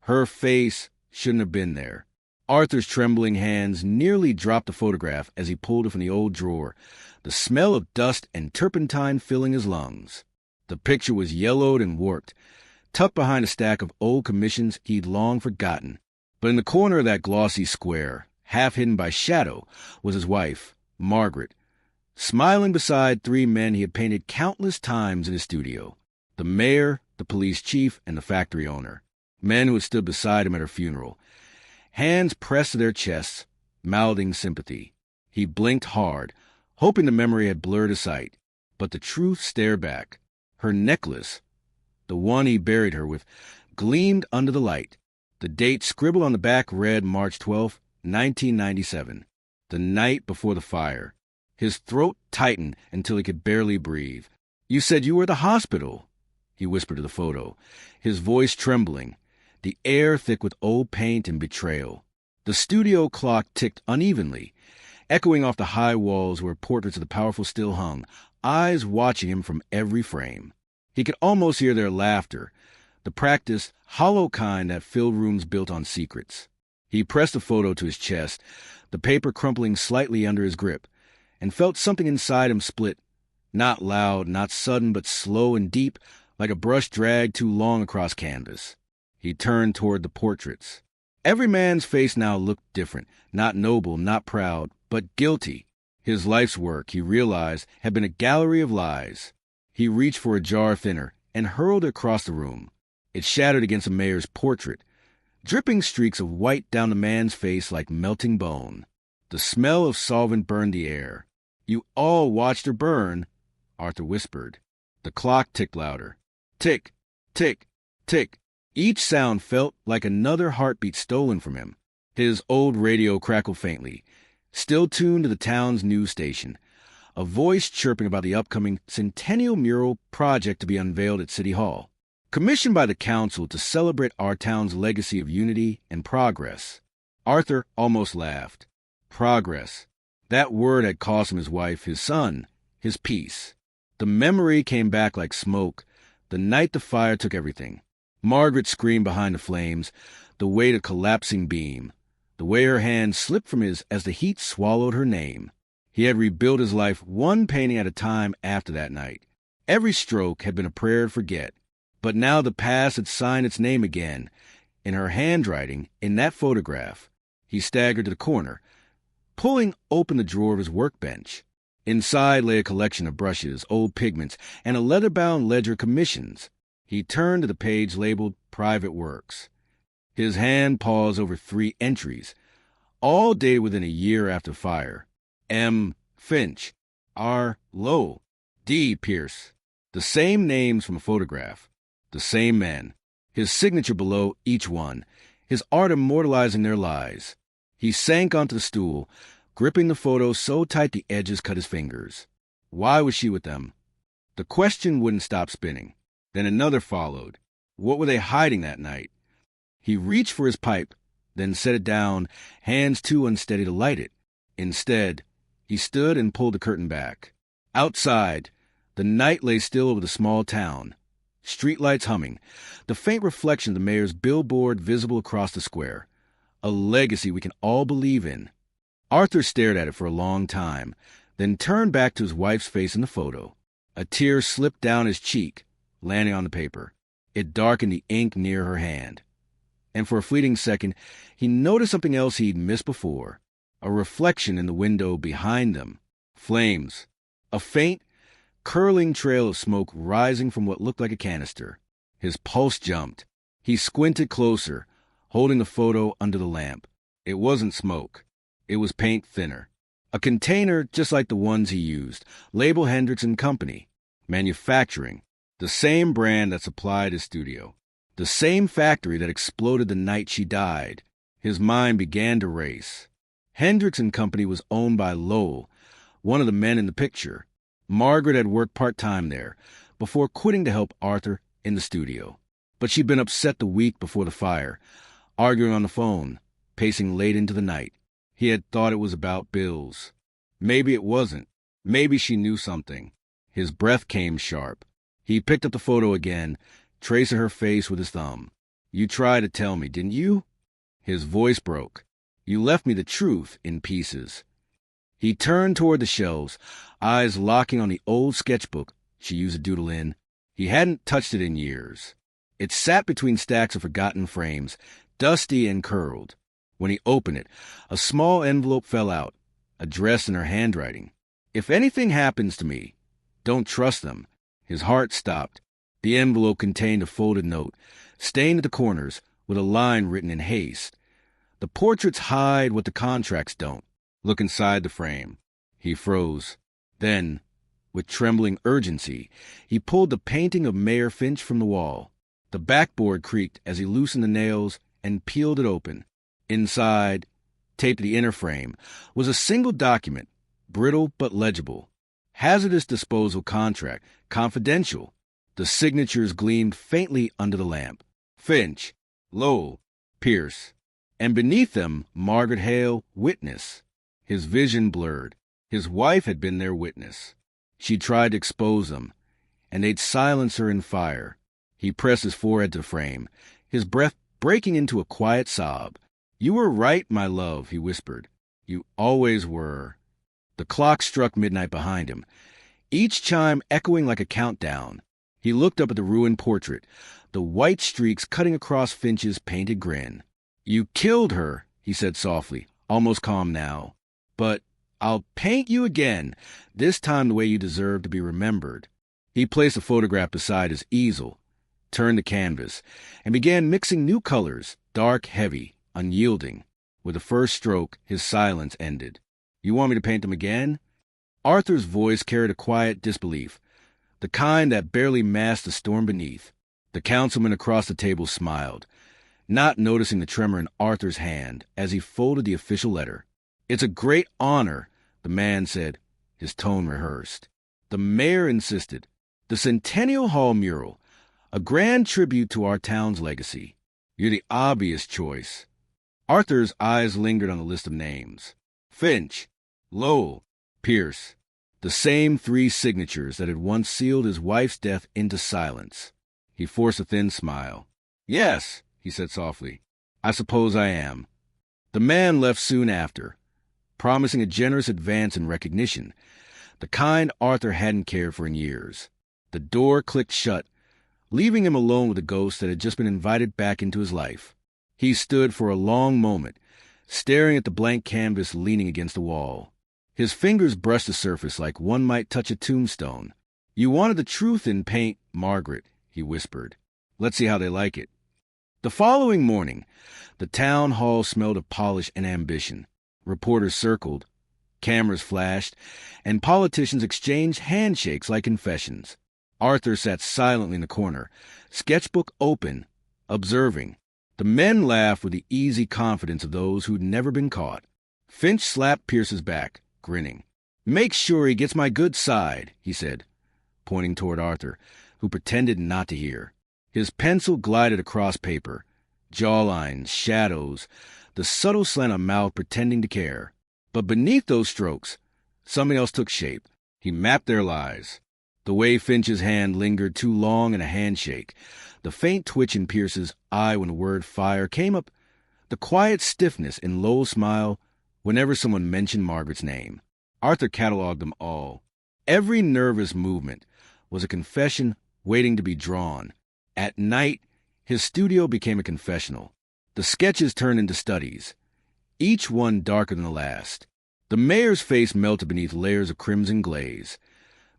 Her face shouldn't have been there. Arthur's trembling hands nearly dropped the photograph as he pulled it from the old drawer, the smell of dust and turpentine filling his lungs. The picture was yellowed and warped, tucked behind a stack of old commissions he'd long forgotten. But in the corner of that glossy square, half hidden by shadow, was his wife, Margaret, smiling beside three men he had painted countless times in his studio: the mayor, the police chief, and the factory owner, men who had stood beside him at her funeral, hands pressed to their chests, mouthing sympathy. He blinked hard, hoping the memory had blurred his sight, but the truth stared back. Her necklace, the one he buried her with, gleamed under the light. The date scribbled on the back read March 12, 1997, the night before the fire. His throat tightened until he could barely breathe. "You said you were at the hospital," he whispered to the photo, his voice trembling, the air thick with old paint and betrayal. The studio clock ticked unevenly, echoing off the high walls where portraits of the powerful still hung, eyes watching him from every frame. He could almost hear their laughter, the practiced, hollow kind that filled rooms built on secrets. He pressed the photo to his chest, the paper crumpling slightly under his grip, and felt something inside him split, not loud, not sudden, but slow and deep, like a brush dragged too long across canvas. He turned toward the portraits. Every man's face now looked different, not noble, not proud, but guilty. His life's work, he realized, had been a gallery of lies. He reached for a jar of thinner and hurled it across the room. It shattered against the mayor's portrait, dripping streaks of white down the man's face like melting bone. The smell of solvent burned the air. "You all watched her burn," Arthur whispered. The clock ticked louder. Tick, tick, tick. Each sound felt like another heartbeat stolen from him. His old radio crackled faintly, still tuned to the town's news station, a voice chirping about the upcoming centennial mural project to be unveiled at City Hall, commissioned by the council to celebrate our town's legacy of unity and progress. Arthur almost laughed. Progress. That word had cost him his wife, his son, his peace. The memory came back like smoke, the night the fire took everything. Margaret screamed behind the flames, the weight of collapsing beam, the way her hand slipped from his as the heat swallowed her name. He had rebuilt his life one painting at a time after that night. Every stroke had been a prayer to forget. But now the past had signed its name again, in her handwriting, in that photograph. He staggered to the corner, pulling open the drawer of his workbench. Inside lay a collection of brushes, old pigments, and a leather-bound ledger of commissions. He turned to the page labeled Private Works. His hand paused over 3 entries, all dated within a year after fire. M. Finch, R. Lowe, D. Pierce. The same names from a photograph, the same men. His signature below each one, his art immortalizing their lies. He sank onto the stool, gripping the photo so tight the edges cut his fingers. Why was she with them? The question wouldn't stop spinning. Then another followed. What were they hiding that night? He reached for his pipe, then set it down, hands too unsteady to light it. Instead, he stood and pulled the curtain back. Outside, the night lay still over the small town. Streetlights humming, the faint reflection of the mayor's billboard visible across the square. A legacy we can all believe in. Arthur stared at it for a long time, then turned back to his wife's face in the photo. A tear slipped down his cheek, landing on the paper. It darkened the ink near her hand. And for a fleeting second, he noticed something else he'd missed before. A reflection in the window behind them. Flames. A faint, curling trail of smoke rising from what looked like a canister. His pulse jumped. He squinted closer, holding the photo under the lamp. It wasn't smoke. It was paint thinner. A container just like the ones he used, labeled Hendricks and Company. Manufacturing. The same brand that supplied his studio. The same factory that exploded the night she died. His mind began to race. Hendricks and Company was owned by Lowell, one of the men in the picture. Margaret had worked part-time there, before quitting to help Arthur in the studio. But she'd been upset the week before the fire, arguing on the phone, pacing late into the night. He had thought it was about bills. Maybe it wasn't. Maybe she knew something. His breath came sharp. He picked up the photo again, tracing her face with his thumb. You tried to tell me, didn't you? His voice broke. You left me the truth in pieces. He turned toward the shelves, eyes locking on the old sketchbook she used to doodle in. He hadn't touched it in years. It sat between stacks of forgotten frames, dusty and curled. When he opened it, a small envelope fell out, addressed in her handwriting. If anything happens to me, don't trust them. His heart stopped. The envelope contained a folded note, stained at the corners, with a line written in haste. The portraits hide what the contracts don't. Look inside the frame. He froze. Then, with trembling urgency, he pulled the painting of Mayor Finch from the wall. The backboard creaked as he loosened the nails and peeled it open. Inside, taped to the inner frame, was a single document, brittle but legible. Hazardous disposal contract, confidential. The signatures gleamed faintly under the lamp. Finch, Lowell, Pierce. And beneath them, Margaret Hale, witness. His vision blurred. His wife had been their witness. She tried to expose them, and they'd silence her in fire. He pressed his forehead to the frame, his breath breaking into a quiet sob. You were right, my love, he whispered. You always were. The clock struck midnight behind him, each chime echoing like a countdown. He looked up at the ruined portrait, the white streaks cutting across Finch's painted grin. You killed her, he said softly, almost calm now. But I'll paint you again, this time the way you deserve to be remembered. He placed the photograph beside his easel, turned the canvas, and began mixing new colors, dark, heavy, unyielding. With the first stroke, his silence ended. You want me to paint them again? Arthur's voice carried a quiet disbelief, the kind that barely masked the storm beneath. The councilman across the table smiled, not noticing the tremor in Arthur's hand as he folded the official letter. It's a great honor, the man said, his tone rehearsed. The mayor insisted. The Centennial Hall mural, a grand tribute to our town's legacy. You're the obvious choice. Arthur's eyes lingered on the list of names. Finch, Lowell, Pierce. The same 3 signatures that had once sealed his wife's death into silence. He forced a thin smile. Yes, he said softly. I suppose I am. The man left soon after, promising a generous advance in recognition, the kind Arthur hadn't cared for in years. The door clicked shut, leaving him alone with a ghost that had just been invited back into his life. He stood for a long moment, staring at the blank canvas leaning against the wall. His fingers brushed the surface like one might touch a tombstone. You wanted the truth in paint, Margaret, he whispered. Let's see how they like it. The following morning, the town hall smelled of polish and ambition. Reporters circled, cameras flashed, and politicians exchanged handshakes like confessions. Arthur sat silently in the corner, sketchbook open, observing. The men laughed with the easy confidence of those who'd never been caught. Finch slapped Pierce's back, grinning. Make sure he gets my good side, he said, pointing toward Arthur, who pretended not to hear. His pencil glided across paper, jawlines, shadows, the subtle slant of mouth pretending to care. But beneath those strokes, something else took shape. He mapped their lives. The way Finch's hand lingered too long in a handshake, the faint twitch in Pierce's eye when the word fire came up, the quiet stiffness in Lowell's smile whenever someone mentioned Margaret's name. Arthur cataloged them all. Every nervous movement was a confession waiting to be drawn. At night, his studio became a confessional. The sketches turned into studies, each one darker than the last. The mayor's face melted beneath layers of crimson glaze.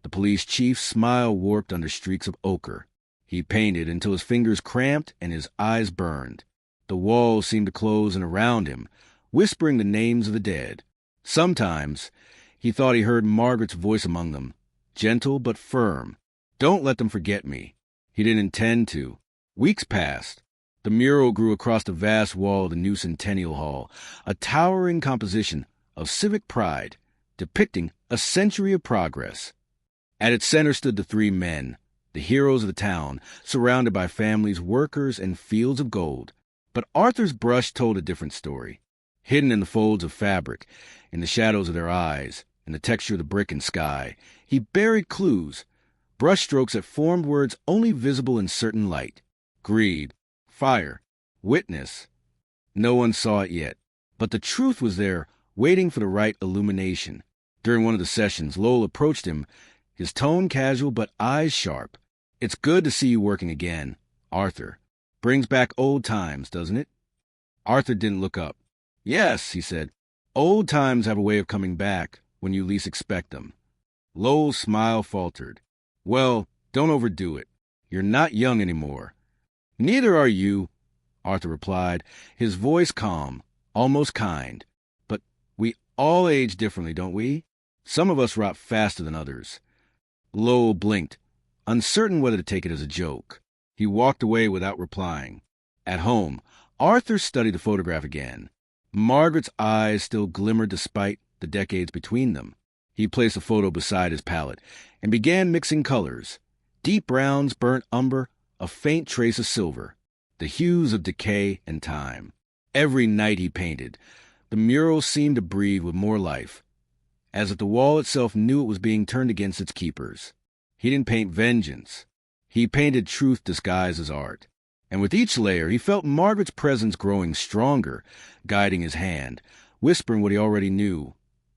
The police chief's smile warped under streaks of ochre. He painted until his fingers cramped and his eyes burned. The walls seemed to close in around him, whispering the names of the dead. Sometimes he thought he heard Margaret's voice among them, gentle but firm. Don't let them forget me. He didn't intend to. Weeks passed. The mural grew across the vast wall of the new Centennial Hall, a towering composition of civic pride, depicting a century of progress. At its center stood the 3 men, the heroes of the town, surrounded by families, workers, and fields of gold. But Arthur's brush told a different story. Hidden in the folds of fabric, in the shadows of their eyes, in the texture of the brick and sky, he buried clues, brushstrokes that formed words only visible in certain light. Greed, fire, Witness. No one saw it yet, but the truth was there, waiting for the right illumination. During one of the sessions, Lowell approached him, his tone casual but eyes sharp. "It's good to see you working again, Arthur. Brings back old times, doesn't it?" Arthur didn't look up. "Yes," he said. "Old times have a way of coming back when you least expect them." Lowell's smile faltered. "Well, don't overdo it. You're not young anymore." "Neither are you," Arthur replied, his voice calm, almost kind. "But we all age differently, don't we? Some of us rot faster than others." Lowell blinked, uncertain whether to take it as a joke. He walked away without replying. At home, Arthur studied the photograph again. Margaret's eyes still glimmered despite the decades between them. He placed the photo beside his palette and began mixing colors. Deep browns, burnt umber, a faint trace of silver. The hues of decay and time. Every night he painted, the mural seemed to breathe with more life, as if the wall itself knew it was being turned against its keepers. He didn't paint vengeance. He painted truth disguised as art. And with each layer, he felt Margaret's presence growing stronger, guiding his hand, whispering what he already knew.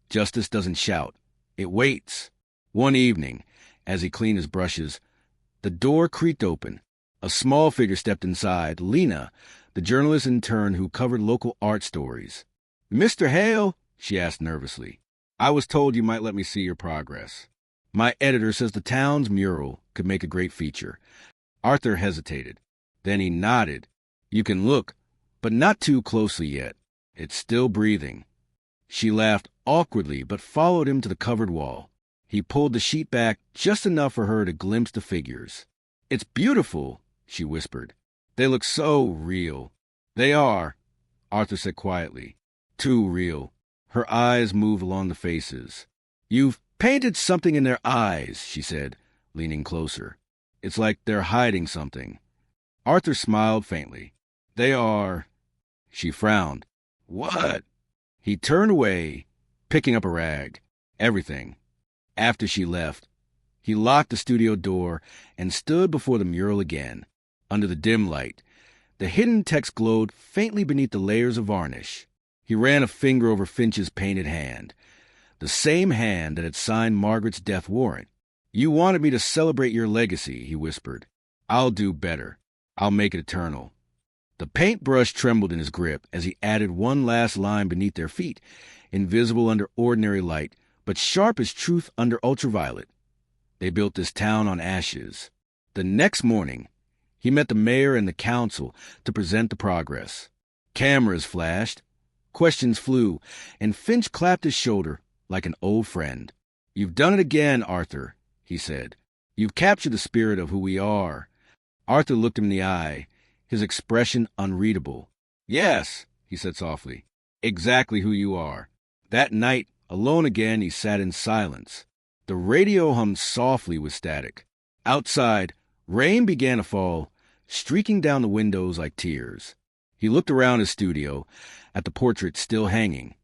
Justice doesn't shout. It waits. One evening, as he cleaned his brushes, the door creaked open. A small figure stepped inside, Lena, the journalist intern who covered local art stories. "Mr. Hale?" she asked nervously. "I was told you might let me see your progress. My editor says the town's mural could make a great feature." Arthur hesitated. Then he nodded. "You can look, but not too closely yet. It's still breathing." She laughed awkwardly, but followed him to the covered wall. He pulled the sheet back just enough for her to glimpse the figures. "It's beautiful," she whispered. "They look so real." "They are," Arthur said quietly. "Too real." Her eyes moved along the faces. "You've painted something in their eyes," she said, leaning closer. "It's like they're hiding something." Arthur smiled faintly. "They are." She frowned. "What?" He turned away, picking up a rag. "Everything." After she left, he locked the studio door and stood before the mural again. Under the dim light, the hidden text glowed faintly beneath the layers of varnish. He ran a finger over Finch's painted hand, the same hand that had signed Margaret's death warrant. "You wanted me to celebrate your legacy," he whispered. "I'll do better. I'll make it eternal." The paintbrush trembled in his grip as he added one last line beneath their feet, invisible under ordinary light, but sharp as truth under ultraviolet. They built this town on ashes. The next morning, he met the mayor and the council to present the progress. Cameras flashed, questions flew, and Finch clapped his shoulder like an old friend. "You've done it again, Arthur," he said. "You've captured the spirit of who we are." Arthur looked him in the eye, his expression unreadable. "Yes," he said softly, "exactly who you are." That night, alone again, he sat in silence. The radio hummed softly with static. Outside, rain began to fall, streaking down the windows like tears. He looked around his studio, at the portraits still hanging,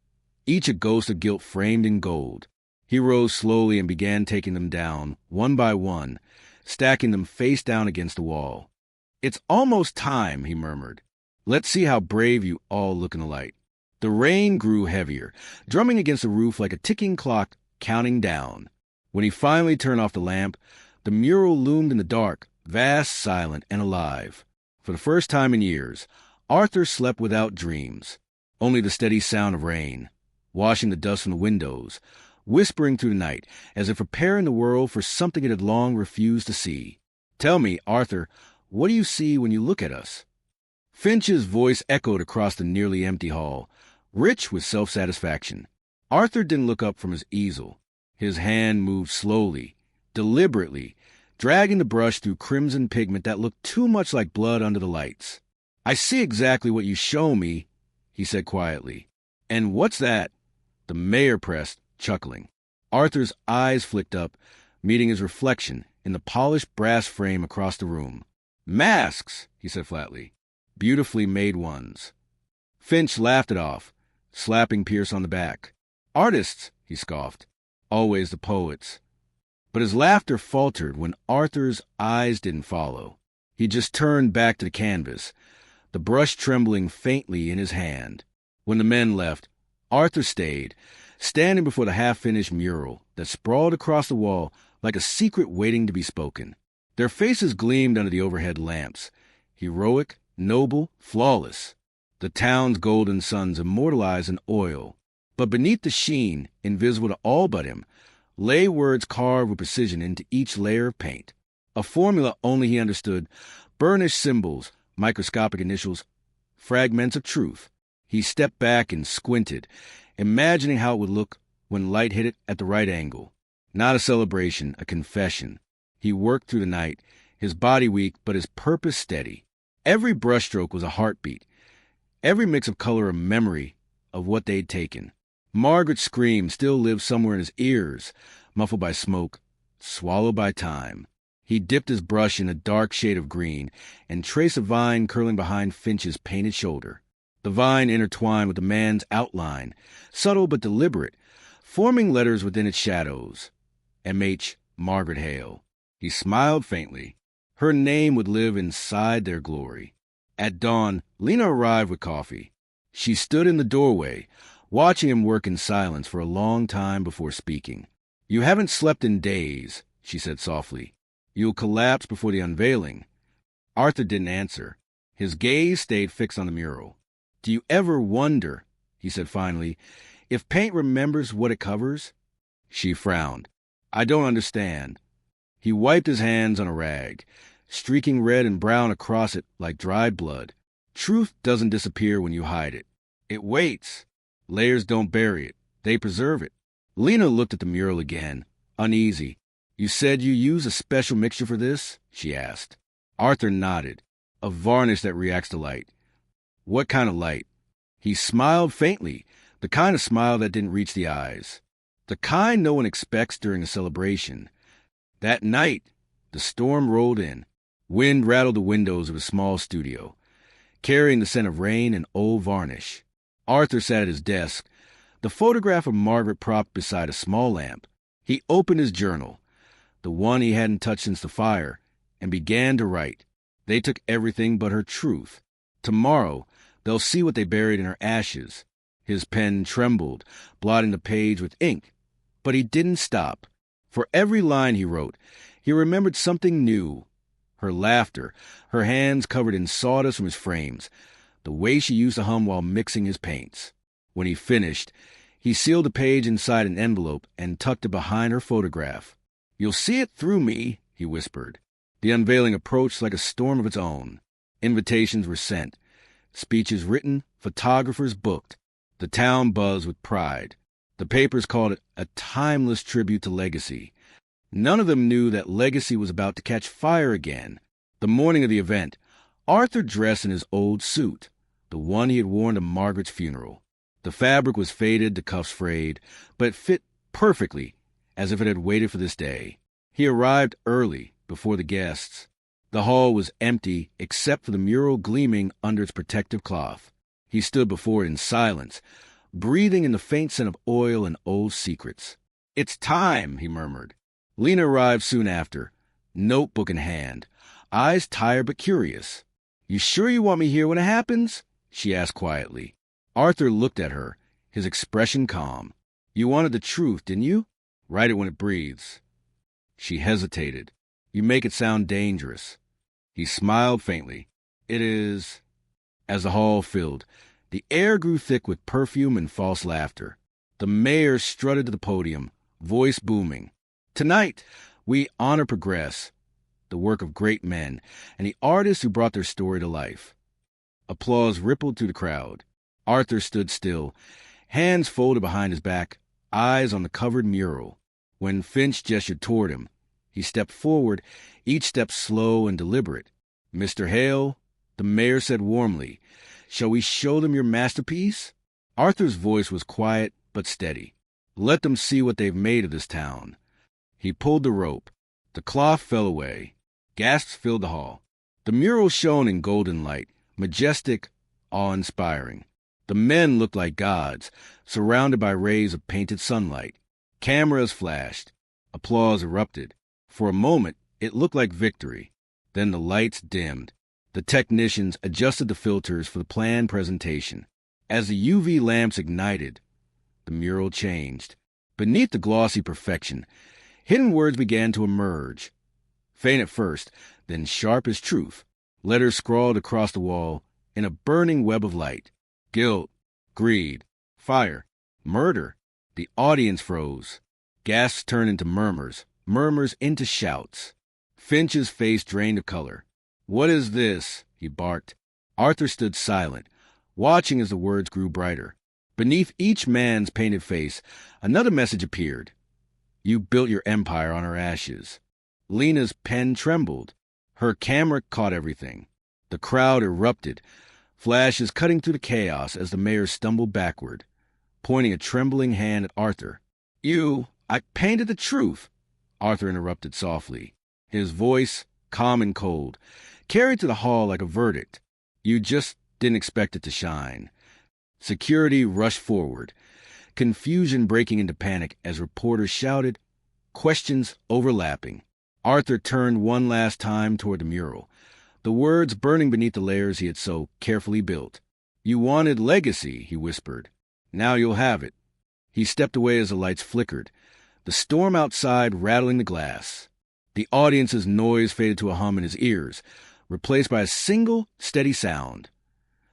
each a ghost of guilt framed in gold. He rose slowly and began taking them down, one by one, stacking them face down against the wall. "It's almost time," he murmured. "Let's see how brave you all look in the light." The rain grew heavier, drumming against the roof like a ticking clock counting down. When he finally turned off the lamp, the mural loomed in the dark, vast, silent, and alive. For the first time in years, Arthur slept without dreams, only the steady sound of rain, washing the dust from the windows, whispering through the night, as if preparing the world for something it had long refused to see. "Tell me, Arthur, what do you see when you look at us?" Finch's voice echoed across the nearly empty hall, rich with self-satisfaction. Arthur didn't look up from his easel. His hand moved slowly, deliberately, dragging the brush through crimson pigment that looked too much like blood under the lights. "I see exactly what you show me," he said quietly. "And what's that?" The mayor pressed, chuckling. Arthur's eyes flicked up, meeting his reflection in the polished brass frame across the room. "Masks," he said flatly. "Beautifully made ones." Finch laughed it off, slapping Pierce on the back. "Artists," he scoffed. "Always the poets." But his laughter faltered when Arthur's eyes didn't follow. He just turned back to the canvas. the brush trembling faintly in his hand. When the men left, Arthur stayed, standing before the half-finished mural that sprawled across the wall like a secret waiting to be spoken. Their faces gleamed under the overhead lamps, heroic, noble, flawless, the town's golden suns immortalized in oil. But beneath the sheen, invisible to all but him, lay words carved with precision into each layer of paint. A formula only he understood, burnished symbols, microscopic initials, fragments of truth. He stepped back and squinted, imagining how it would look when light hit it at the right angle. Not a celebration, a confession. He worked through the night, his body weak but his purpose steady. Every brushstroke was a heartbeat, every mix of color a memory of what they'd taken. Margaret's scream still lived somewhere in his ears, muffled by smoke, swallowed by time. He dipped his brush in a dark shade of green and traced a vine curling behind Finch's painted shoulder. The vine intertwined with the man's outline, subtle but deliberate, forming letters within its shadows. M.H. Margaret Hale. He smiled faintly. Her name would live inside their glory. At dawn, Lena arrived with coffee. She stood in the doorway, watching him work in silence for a long time before speaking. "You haven't slept in days," she said softly. "You'll collapse before the unveiling." Arthur didn't answer. His gaze stayed fixed on the mural. "Do you ever wonder," he said finally, "if paint remembers what it covers?" She frowned. "I don't understand." He wiped his hands on a rag, streaking red and brown across it like dried blood. "Truth doesn't disappear when you hide it. It waits. Layers don't bury it. They preserve it." Lena looked at the mural again, uneasy. "You said you use a special mixture for this?" she asked. Arthur nodded. "A varnish that reacts to light." "What kind of light?" He smiled faintly, the kind of smile that didn't reach the eyes. The kind no one expects during a celebration. That night, the storm rolled in. Wind rattled the windows of his small studio, carrying the scent of rain and old varnish. Arthur sat at his desk, the photograph of Margaret propped beside a small lamp. He opened his journal, the one he hadn't touched since the fire, and began to write. They took everything but her truth. Tomorrow, they'll see what they buried in her ashes. His pen trembled, blotting the page with ink. But he didn't stop. For every line he wrote, he remembered something new. Her laughter, her hands covered in sawdust from his frames, the way she used to hum while mixing his paints. When he finished, he sealed the page inside an envelope and tucked it behind her photograph. "You'll see it through me," he whispered. The unveiling approached like a storm of its own. Invitations were sent, speeches written, photographers booked. The town buzzed with pride. The papers called it a timeless tribute to legacy. None of them knew that legacy was about to catch fire again. The morning of the event, Arthur dressed in his old suit, the one he had worn to Margaret's funeral. The fabric was faded, the cuffs frayed, but it fit perfectly, as if it had waited for this day. He arrived early, before the guests. The hall was empty except for the mural gleaming under its protective cloth. He stood before it in silence, breathing in the faint scent of oil and old secrets. "It's time," he murmured. Lena arrived soon after, notebook in hand, eyes tired but curious. "You sure you want me here when it happens?" she asked quietly. Arthur looked at her, his expression calm. "You wanted the truth, didn't you? Write it when it breathes." She hesitated. "You make it sound dangerous." He smiled faintly. "It is." As the hall filled, the air grew thick with perfume and false laughter. The mayor strutted to the podium, voice booming. "Tonight, we honor progress, the work of great men, and the artists who brought their story to life." Applause rippled through the crowd. Arthur stood still, hands folded behind his back, eyes on the covered mural. When Finch gestured toward him, he stepped forward, each step slow and deliberate. "Mr. Hale," the mayor said warmly, "shall we show them your masterpiece?" Arthur's voice was quiet but steady. "Let them see what they've made of this town." He pulled the rope. The cloth fell away. Gasps filled the hall. The mural shone in golden light, majestic, awe-inspiring. The men looked like gods, surrounded by rays of painted sunlight. Cameras flashed. Applause erupted. For a moment, it looked like victory. Then the lights dimmed. The technicians adjusted the filters for the planned presentation. As the UV lamps ignited, the mural changed. Beneath the glossy perfection, hidden words began to emerge. Faint at first, then sharp as truth. Letters scrawled across the wall in a burning web of light. Guilt, greed, fire, murder. The audience froze. Gasps turned into murmurs, murmurs into shouts. Finch's face drained of color. "What is this?" he barked. Arthur stood silent, watching as the words grew brighter. Beneath each man's painted face, another message appeared. "You built your empire on her ashes." Lena's pen trembled. Her camera caught everything. The crowd erupted, flashes cutting through the chaos as the mayor stumbled backward, pointing a trembling hand at Arthur. I painted the truth," Arthur interrupted softly. His voice, calm and cold, carried to the hall like a verdict. "You just didn't expect it to shine." Security rushed forward, confusion breaking into panic as reporters shouted, questions overlapping. Arthur turned one last time toward the mural, the words burning beneath the layers he had so carefully built. "You wanted legacy," he whispered. "Now you'll have it." He stepped away as the lights flickered, the storm outside rattling the glass. The audience's noise faded to a hum in his ears, replaced by a single, steady sound.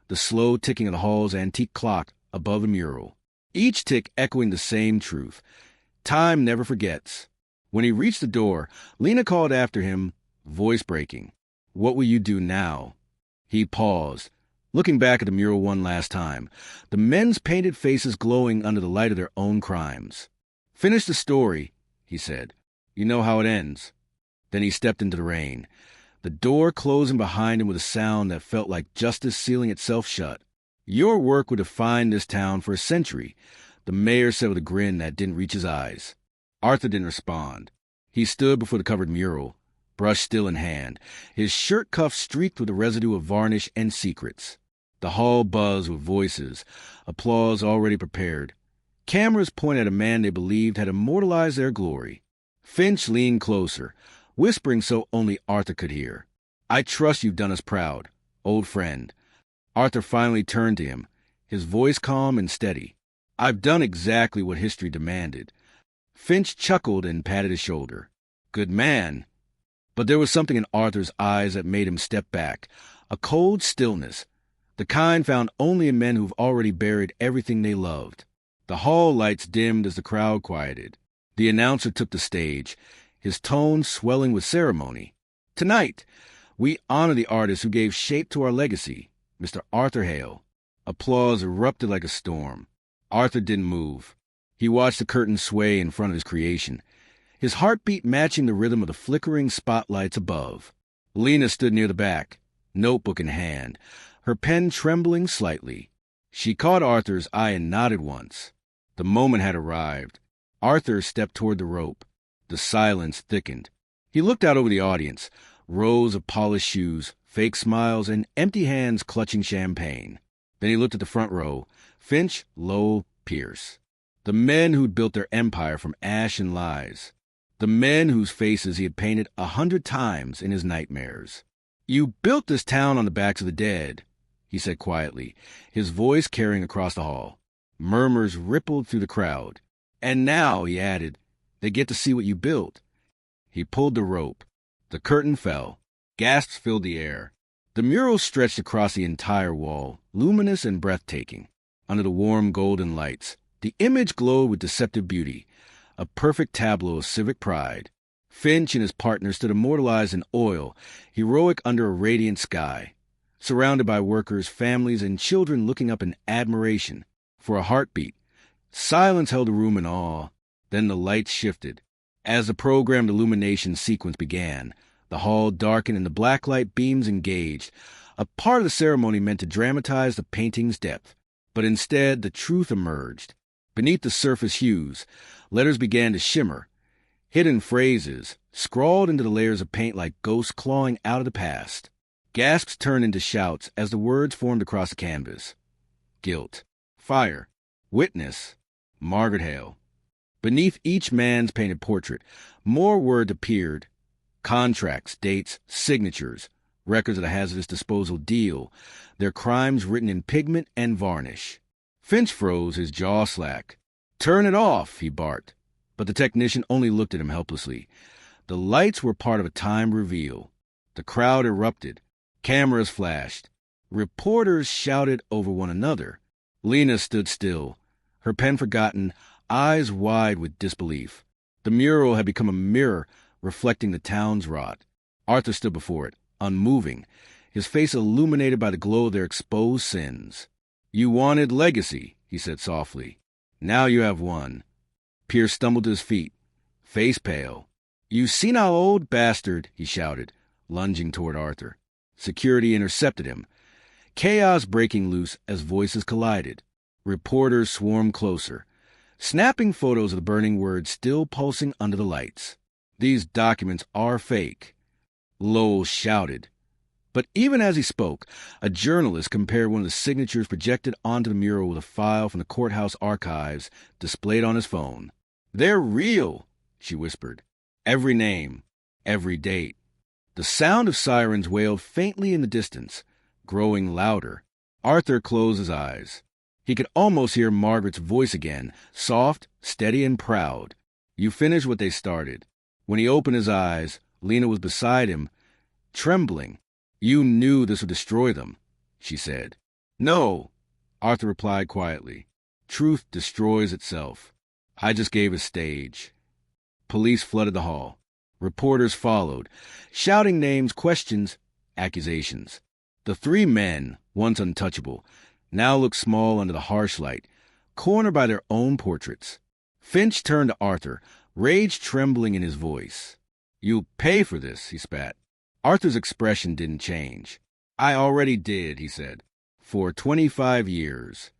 The slow ticking of the hall's antique clock above the mural, each tick echoing the same truth. Time never forgets. When he reached the door, Lena called after him, voice breaking. "What will you do now?" He paused, looking back at the mural one last time, the men's painted faces glowing under the light of their own crimes. "Finish the story," he said. "You know how it ends." Then he stepped into the rain, the door closing behind him with a sound that felt like justice sealing itself shut. "Your work would define this town for a century," the mayor said with a grin that didn't reach his eyes. Arthur didn't respond. He stood before the covered mural, brush still in hand, his shirt cuff streaked with the residue of varnish and secrets. The hall buzzed with voices, applause already prepared. Cameras pointed at a man they believed had immortalized their glory. Finch leaned closer, whispering so only Arthur could hear. "I trust you've done us proud, old friend." Arthur finally turned to him, his voice calm and steady. "I've done exactly what history demanded." Finch chuckled and patted his shoulder. "Good man." But there was something in Arthur's eyes that made him step back, a cold stillness, the kind found only in men who've already buried everything they loved. The hall lights dimmed as the crowd quieted. The announcer took the stage, his tone swelling with ceremony. "Tonight, we honor the artist who gave shape to our legacy, Mr. Arthur Hale." Applause erupted like a storm. Arthur didn't move. He watched the curtain sway in front of his creation, his heartbeat matching the rhythm of the flickering spotlights above. Lena stood near the back, notebook in hand, her pen trembling slightly. She caught Arthur's eye and nodded once. The moment had arrived. Arthur stepped toward the rope. The silence thickened. He looked out over the audience, rows of polished shoes, fake smiles, and empty hands clutching champagne. Then he looked at the front row, Finch, Lowell, Pierce. The men who'd built their empire from ash and lies. The men whose faces he had painted 100 times in his nightmares. "You built this town on the backs of the dead," he said quietly, his voice carrying across the hall. Murmurs rippled through the crowd. "And now," he added, "they get to see what you built." He pulled the rope. The curtain fell. Gasps filled the air. The mural stretched across the entire wall, luminous and breathtaking. Under the warm golden lights, the image glowed with deceptive beauty, a perfect tableau of civic pride. Finch and his partner stood immortalized in oil, heroic under a radiant sky, surrounded by workers, families, and children looking up in admiration. For a heartbeat, silence held the room in awe. Then the lights shifted. As the programmed illumination sequence began, the hall darkened and the blacklight beams engaged, a part of the ceremony meant to dramatize the painting's depth. But instead, the truth emerged. Beneath the surface hues, letters began to shimmer, hidden phrases, scrawled into the layers of paint like ghosts clawing out of the past. Gasps turned into shouts as the words formed across the canvas. Guilt, fire, witness, Margaret Hale. Beneath each man's painted portrait, more words appeared. Contracts, dates, signatures, records of the hazardous disposal deal, their crimes written in pigment and varnish. Finch froze, his jaw slack. "Turn it off," he barked. But the technician only looked at him helplessly. The lights were part of a timed reveal. The crowd erupted. Cameras flashed. Reporters shouted over one another. Lena stood still, her pen forgotten, eyes wide with disbelief. The mural had become a mirror reflecting the town's rot. Arthur stood before it, unmoving, his face illuminated by the glow of their exposed sins. "You wanted legacy," he said softly. "Now you have one." Pierce stumbled to his feet, face pale. "You senile old bastard," he shouted, lunging toward Arthur. Security intercepted him. Chaos breaking loose as voices collided. Reporters swarmed closer, snapping photos of the burning words still pulsing under the lights. "These documents are fake," Lowell shouted. But even as he spoke, a journalist compared one of the signatures projected onto the mural with a file from the courthouse archives displayed on his phone. "They're real," she whispered. "Every name, every date." The sound of sirens wailed faintly in the distance, growing louder. Arthur closed his eyes. He could almost hear Margaret's voice again, soft, steady, and proud. "You finished what they started." When he opened his eyes, Lena was beside him, trembling. "You knew this would destroy them," she said. "No," Arthur replied quietly. "Truth destroys itself. I just gave a stage." Police flooded the hall. Reporters followed, shouting names, questions, accusations. The three men, once untouchable, now looked small under the harsh light, cornered by their own portraits. Finch turned to Arthur, rage trembling in his voice. "You'll pay for this," he spat. Arthur's expression didn't change. "I already did," he said. "For 25 years.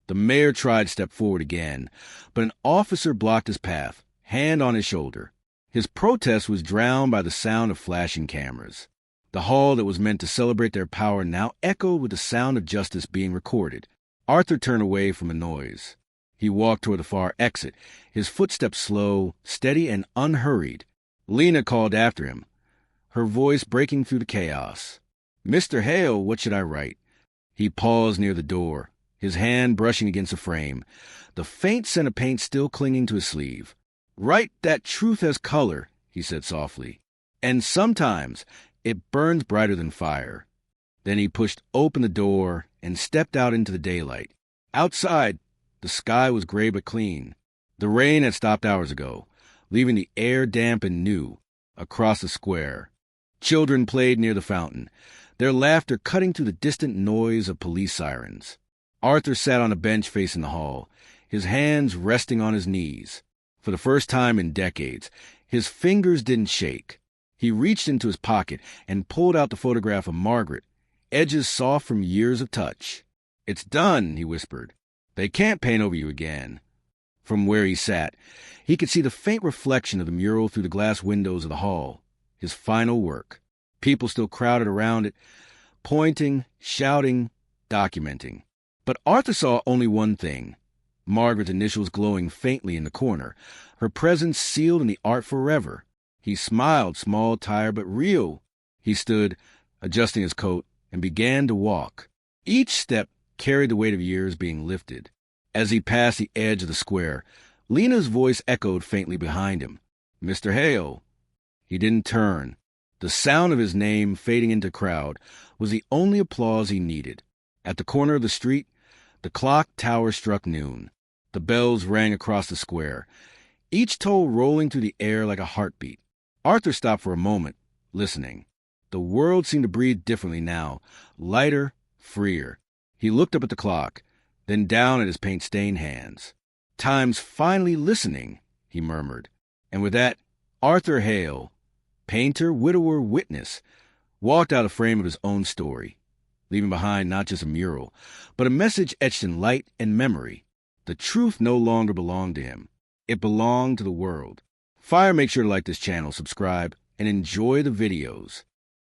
The mayor tried to step forward again, but an officer blocked his path, hand on his shoulder. His protest was drowned by the sound of flashing cameras. The hall that was meant to celebrate their power now echoed with the sound of justice being recorded. Arthur turned away from the noise. He walked toward the far exit, his footsteps slow, steady, and unhurried. Lena called after him, her voice breaking through the chaos. "Mr. Hale, what should I write?" He paused near the door, his hand brushing against the frame, the faint scent of paint still clinging to his sleeve. "Write that truth has color," he said softly. "And sometimes it burns brighter than fire." Then he pushed open the door and stepped out into the daylight. Outside, the sky was gray but clean. The rain had stopped hours ago, leaving the air damp and new. Across the square, children played near the fountain, their laughter cutting through the distant noise of police sirens. Arthur sat on a bench facing the hall, his hands resting on his knees. For the first time in decades, his fingers didn't shake. He reached into his pocket and pulled out the photograph of Margaret, edges soft from years of touch. "It's done," he whispered. "They can't paint over you again." From where he sat, he could see the faint reflection of the mural through the glass windows of the hall, his final work. People still crowded around it, pointing, shouting, documenting. But Arthur saw only one thing. Margaret's initials glowing faintly in the corner, her presence sealed in the art forever. He smiled, small, tired, but real. He stood, adjusting his coat, and began to walk. Each step carried the weight of years being lifted. As he passed the edge of the square, Lena's voice echoed faintly behind him. "Mr. Hale." He didn't turn. The sound of his name fading into the crowd was the only applause he needed. At the corner of the street, the clock tower struck noon. The bells rang across the square, each toll rolling through the air like a heartbeat. Arthur stopped for a moment, listening. The world seemed to breathe differently now, lighter, freer. He looked up at the clock, then down at his paint-stained hands. "Time's finally listening," he murmured. And with that, Arthur Hale, painter, widower, witness, walked out of the frame of his own story, leaving behind not just a mural, but a message etched in light and memory. The truth no longer belonged to him. It belonged to the world. Make sure to like this channel, subscribe, and enjoy the videos.